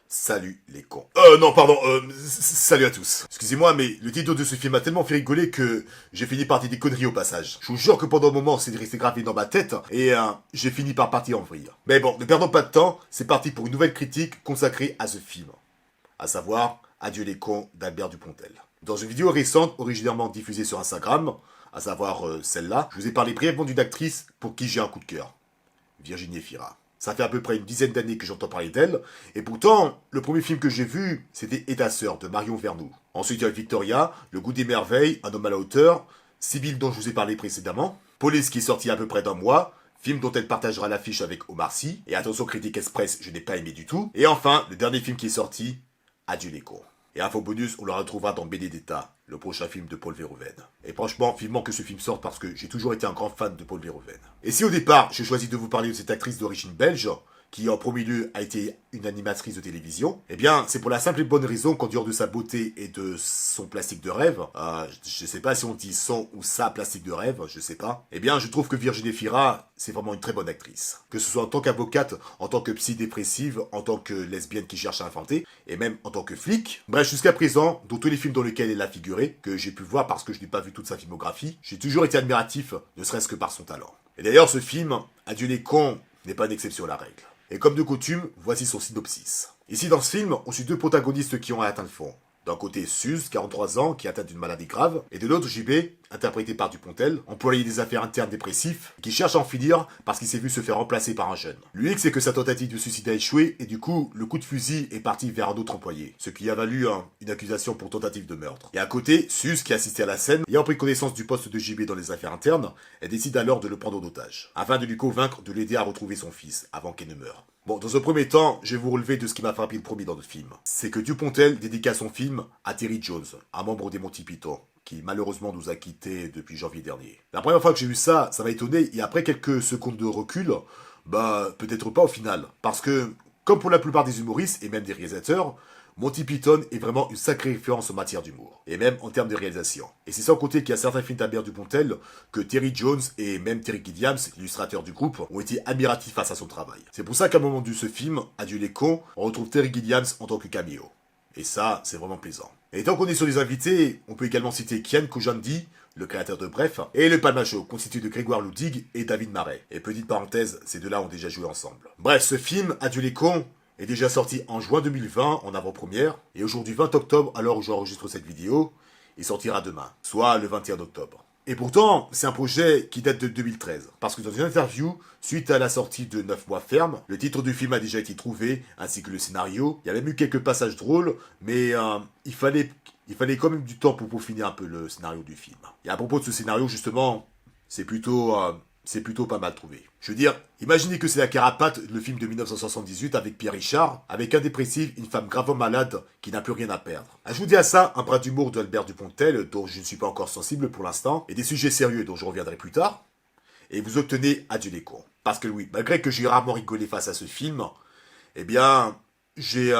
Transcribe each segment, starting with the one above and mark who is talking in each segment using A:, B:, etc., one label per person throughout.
A: Salut les cons. Non, pardon, salut à tous. Excusez-moi, mais le titre de ce film a tellement fait rigoler que j'ai fini par dire des conneries au passage. Je vous jure que pendant un moment, c'est resté gravé dans ma tête et j'ai fini par partir en vrille. Mais bon, ne perdons pas de temps, c'est parti pour une nouvelle critique consacrée à ce film. À savoir, Adieu les cons d'Albert Dupontel. Dans une vidéo récente, originairement diffusée sur Instagram, à savoir celle-là, je vous ai parlé brièvement d'une actrice pour qui j'ai un coup de cœur. Virginie Efira. Ça fait à peu près une dizaine d'années que j'entends parler d'elle, et pourtant, le premier film que j'ai vu, c'était Et ta sœur de Marion Vernou. Ensuite, il y a Victoria, Le goût des merveilles, Un homme à la hauteur, Sibylle dont je vous ai parlé précédemment, Police qui est sorti à peu près d'un mois, film dont elle partagera l'affiche avec Omar Sy, et attention Critique Express, je n'ai pas aimé du tout, et enfin, le dernier film qui est sorti, Adieu les cons. Et info bonus, on le retrouvera dans Benedetta, le prochain film de Paul Verhoeven. Et franchement, vivement que ce film sorte parce que j'ai toujours été un grand fan de Paul Verhoeven. Et si au départ, j'ai choisi de vous parler de cette actrice d'origine belge, qui en premier lieu a été une animatrice de télévision, eh bien, c'est pour la simple et bonne raison qu'en dehors de sa beauté et de son plastique de rêve, je sais pas si on dit son ou sa plastique de rêve, je sais pas, eh bien, je trouve que Virginie Efira, c'est vraiment une très bonne actrice. Que ce soit en tant qu'avocate, en tant que psy-dépressive, en tant que lesbienne qui cherche à inventer, et même en tant que flic. Bref, jusqu'à présent, dans tous les films dans lesquels elle a figuré, que j'ai pu voir parce que je n'ai pas vu toute sa filmographie, j'ai toujours été admiratif, ne serait-ce que par son talent. Et d'ailleurs, ce film, Adieu les cons, n'est pas une exception à la règle. Et comme de coutume, voici son synopsis. Ici dans ce film, on suit deux protagonistes qui ont atteint le fond. D'un côté, Suze, 43 ans, qui est atteint d'une maladie grave, et de l'autre, JB, interprété par Dupontel, employé des affaires internes dépressif, qui cherche à en finir parce qu'il s'est vu se faire remplacer par un jeune. L'UX, c'est que sa tentative de suicide a échoué, et du coup, le coup de fusil est parti vers un autre employé, ce qui a valu une accusation pour tentative de meurtre. Et à côté, Suze, qui assistait à la scène, ayant pris connaissance du poste de JB dans les affaires internes, elle décide alors de le prendre en otage, afin de lui convaincre de l'aider à retrouver son fils, avant qu'il ne meure. Bon, dans un premier temps, je vais vous relever de ce qui m'a frappé le premier dans le film. C'est que Dupontel dédicace son film à Terry Jones, un membre des Monty Python, qui malheureusement nous a quittés depuis janvier dernier. La première fois que j'ai vu ça, ça m'a étonné, et après quelques secondes de recul, peut-être pas au final. Parce que, comme pour la plupart des humoristes, et même des réalisateurs, Monty Python est vraiment une sacrée référence en matière d'humour, et même en termes de réalisation. Et c'est sans compter qu'il y a certains films d'Albert Dupontel que Terry Jones et même Terry Gilliam, l'illustrateur du groupe, ont été admiratifs face à son travail. C'est pour ça qu'à un moment de ce film, Adieu les cons, on retrouve Terry Gilliam en tant que caméo. Et ça, c'est vraiment plaisant. Et tant qu'on est sur les invités, on peut également citer Kian Kojandi, le créateur de Bref, et le Palma Show, constitué de Grégoire Ludig et David Marais. Et petite parenthèse, ces deux-là ont déjà joué ensemble. Bref, ce film, Adieu les cons, est déjà sorti en juin 2020 en avant-première, et aujourd'hui 20 octobre, à l'heure où j'enregistre cette vidéo, il sortira demain, soit le 21 octobre. Et pourtant, c'est un projet qui date de 2013, parce que dans une interview, suite à la sortie de 9 mois ferme, le titre du film a déjà été trouvé, ainsi que le scénario. Il y a même eu quelques passages drôles, mais il fallait quand même du temps pour peaufiner un peu le scénario du film. Et à propos de ce scénario, justement, c'est plutôt pas mal trouvé. Je veux dire, imaginez que c'est La Carapate, le film de 1978 avec Pierre Richard, avec un dépressif, une femme gravement malade qui n'a plus rien à perdre. Ajoutez à ça un brin d'humour d'Albert Dupontel, dont je ne suis pas encore sensible pour l'instant, et des sujets sérieux dont je reviendrai plus tard, et vous obtenez Adieu les cons. Parce que oui, malgré que j'ai rarement rigolé face à ce film, eh bien, j'ai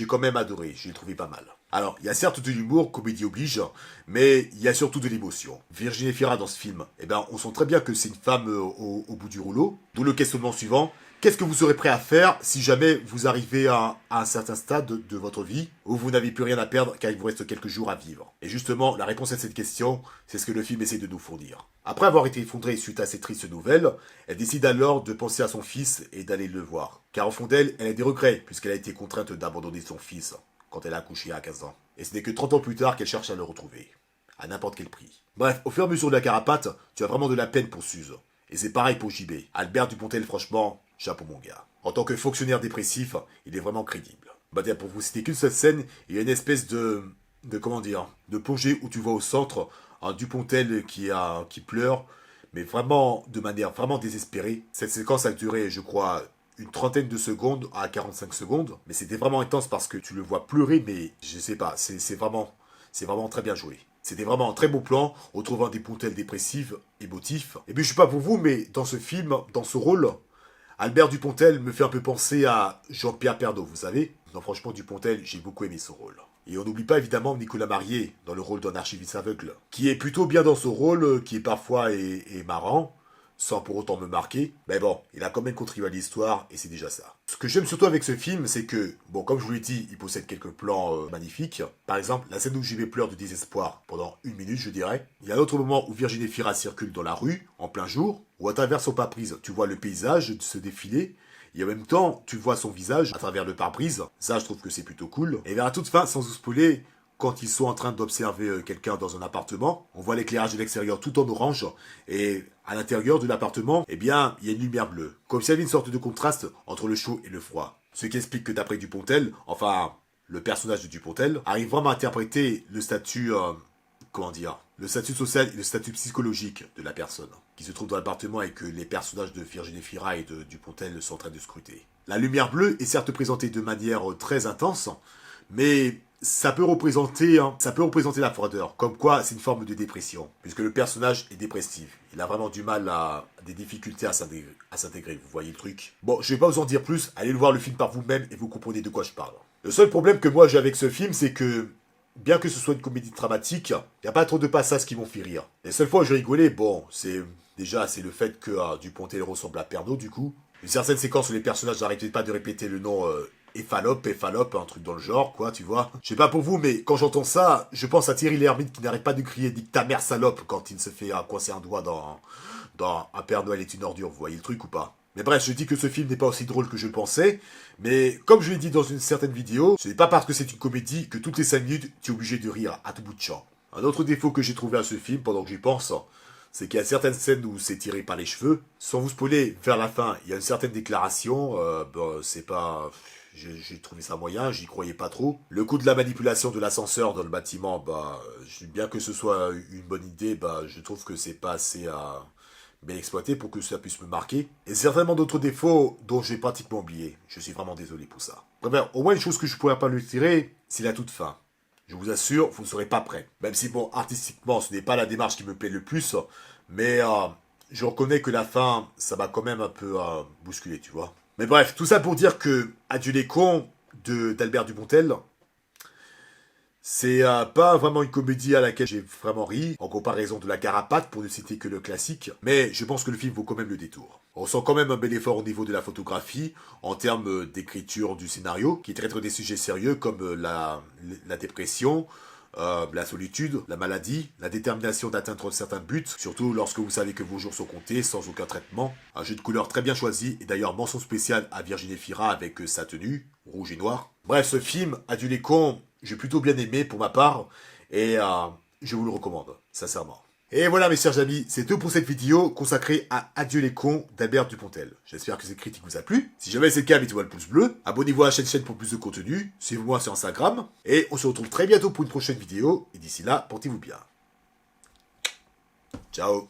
A: quand même adoré, j'ai trouvé pas mal. Alors, il y a certes de l'humour, comédie oblige, mais il y a surtout de l'émotion. Virginie Efira dans ce film, eh ben, on sent très bien que c'est une femme au bout du rouleau. D'où le questionnement suivant. Qu'est-ce que vous serez prêt à faire si jamais vous arrivez à un certain stade de votre vie où vous n'avez plus rien à perdre car il vous reste quelques jours à vivre? Et justement, la réponse à cette question, c'est ce que le film essaie de nous fournir. Après avoir été effondrée suite à cette triste nouvelle, elle décide alors de penser à son fils et d'aller le voir. Car au fond d'elle, elle a des regrets puisqu'elle a été contrainte d'abandonner son fils quand elle a accouché à 15 ans. Et ce n'est que 30 ans plus tard qu'elle cherche à le retrouver. À n'importe quel prix. Bref, au fur et à mesure de La Carapate, tu as vraiment de la peine pour Suze. Et c'est pareil pour JB. Albert Dupontel, franchement, chapeau mon gars. En tant que fonctionnaire dépressif, il est vraiment crédible. Pour vous citer qu'une seule scène, il y a une espèce de plongée où tu vois au centre un Dupontel qui pleure, mais vraiment de manière vraiment désespérée. Cette séquence a duré, je crois, une trentaine de secondes à 45 secondes, mais c'était vraiment intense parce que tu le vois pleurer, mais je sais pas, c'est vraiment très bien joué. C'était vraiment un très beau plan, on trouve un Dupontel dépressif, émotif. Et puis je sais pas pour vous, mais dans ce film, dans ce rôle, Albert Dupontel me fait un peu penser à Jean-Pierre Pernaut, vous savez. Non, franchement, Dupontel, j'ai beaucoup aimé ce rôle. Et on n'oublie pas évidemment Nicolas Marié, dans le rôle d'un archiviste aveugle, qui est plutôt bien dans ce rôle, qui est parfois est marrant, sans pour autant me marquer. Mais bon, il a quand même contribué à l'histoire, et c'est déjà ça. que j'aime surtout avec ce film, c'est que, bon, comme je vous l'ai dit, il possède quelques plans magnifiques. Par exemple, la scène où JB pleure de désespoir pendant 1 minute, je dirais. Il y a un autre moment où Virginie Fira circule dans la rue, en plein jour, où à travers son pare-brise, tu vois le paysage se défiler. Et en même temps, tu vois son visage à travers le pare-brise. Ça, je trouve que c'est plutôt cool. Et vers la toute fin, sans vous spoiler, quand ils sont en train d'observer quelqu'un dans un appartement, on voit l'éclairage de l'extérieur tout en orange, et à l'intérieur de l'appartement, eh bien, il y a une lumière bleue. Comme s'il y avait une sorte de contraste entre le chaud et le froid. Ce qui explique que d'après Dupontel, enfin, le personnage de Dupontel, arrive vraiment à interpréter le statut, comment dire, le statut social et le statut psychologique de la personne qui se trouve dans l'appartement et que les personnages de Virginie Fira et de Dupontel sont en train de scruter. La lumière bleue est certes présentée de manière très intense, mais ça peut représenter la froideur, comme quoi c'est une forme de dépression, puisque le personnage est dépressif. Il a vraiment du mal à des difficultés à s'intégrer, vous voyez le truc. Bon, je vais pas vous en dire plus, allez le voir le film par vous-même et vous comprenez de quoi je parle. Le seul problème que moi j'ai avec ce film, c'est que, bien que ce soit une comédie dramatique, il n'y a pas trop de passages qui m'ont fait rire. Les seules fois où j'ai rigolé, bon, c'est le fait que Dupontel ressemble à Pernod, du coup. Une certaine séquence où les personnages n'arrêtaient pas de répéter le nom Éphalope, un truc dans le genre, quoi, tu vois. Je sais pas pour vous, mais quand j'entends ça, je pense à Thierry Lhermitte qui n'arrête pas de crier « Nique ta mère, salope » quand il se fait coincer un doigt dans Un Père Noël est une ordure, vous voyez le truc ou pas? Mais bref, je dis que ce film n'est pas aussi drôle que je le pensais, mais comme je l'ai dit dans une certaine vidéo, ce n'est pas parce que c'est une comédie que toutes les 5 minutes, tu es obligé de rire à tout bout de champ. Un autre défaut que j'ai trouvé à ce film, pendant que j'y pense, c'est qu'il y a certaines scènes où c'est tiré par les cheveux. Sans vous spoiler, vers la fin, il y a une certaine déclaration, c'est pas... J'ai trouvé ça moyen, j'y croyais pas trop. Le coup de la manipulation de l'ascenseur dans le bâtiment, bien que ce soit une bonne idée, je trouve que c'est pas assez bien exploité pour que ça puisse me marquer. Et certainement d'autres défauts dont j'ai pratiquement oublié. Je suis vraiment désolé pour ça. Bref, au moins une chose que je pourrais pas lui tirer, c'est la toute fin. Je vous assure, vous ne serez pas prêt. Même si, bon, artistiquement, ce n'est pas la démarche qui me plaît le plus, mais je reconnais que la fin, ça m'a quand même un peu bousculé, tu vois. Mais bref, tout ça pour dire que Adieu les cons d'Albert Dupontel, c'est pas vraiment une comédie à laquelle j'ai vraiment ri, en comparaison de La Carapate, pour ne citer que le classique, mais je pense que le film vaut quand même le détour. On sent quand même un bel effort au niveau de la photographie, en termes d'écriture du scénario, qui traite des sujets sérieux comme la dépression, la solitude, la maladie, la détermination d'atteindre certains buts, surtout lorsque vous savez que vos jours sont comptés sans aucun traitement. Un jeu de couleurs très bien choisi, et d'ailleurs mention spéciale à Virginie Fira avec sa tenue, rouge et noir. Bref, ce film, Adieu les cons, j'ai plutôt bien aimé pour ma part, et je vous le recommande, sincèrement. Et voilà mes chers amis, c'est tout pour cette vidéo consacrée à Adieu les cons d'Albert Dupontel. J'espère que cette critique vous a plu. Si jamais c'est le cas, mettez-moi le pouce bleu. Abonnez-vous à la chaîne pour plus de contenu. Suivez-moi sur Instagram. Et on se retrouve très bientôt pour une prochaine vidéo. Et d'ici là, portez-vous bien. Ciao.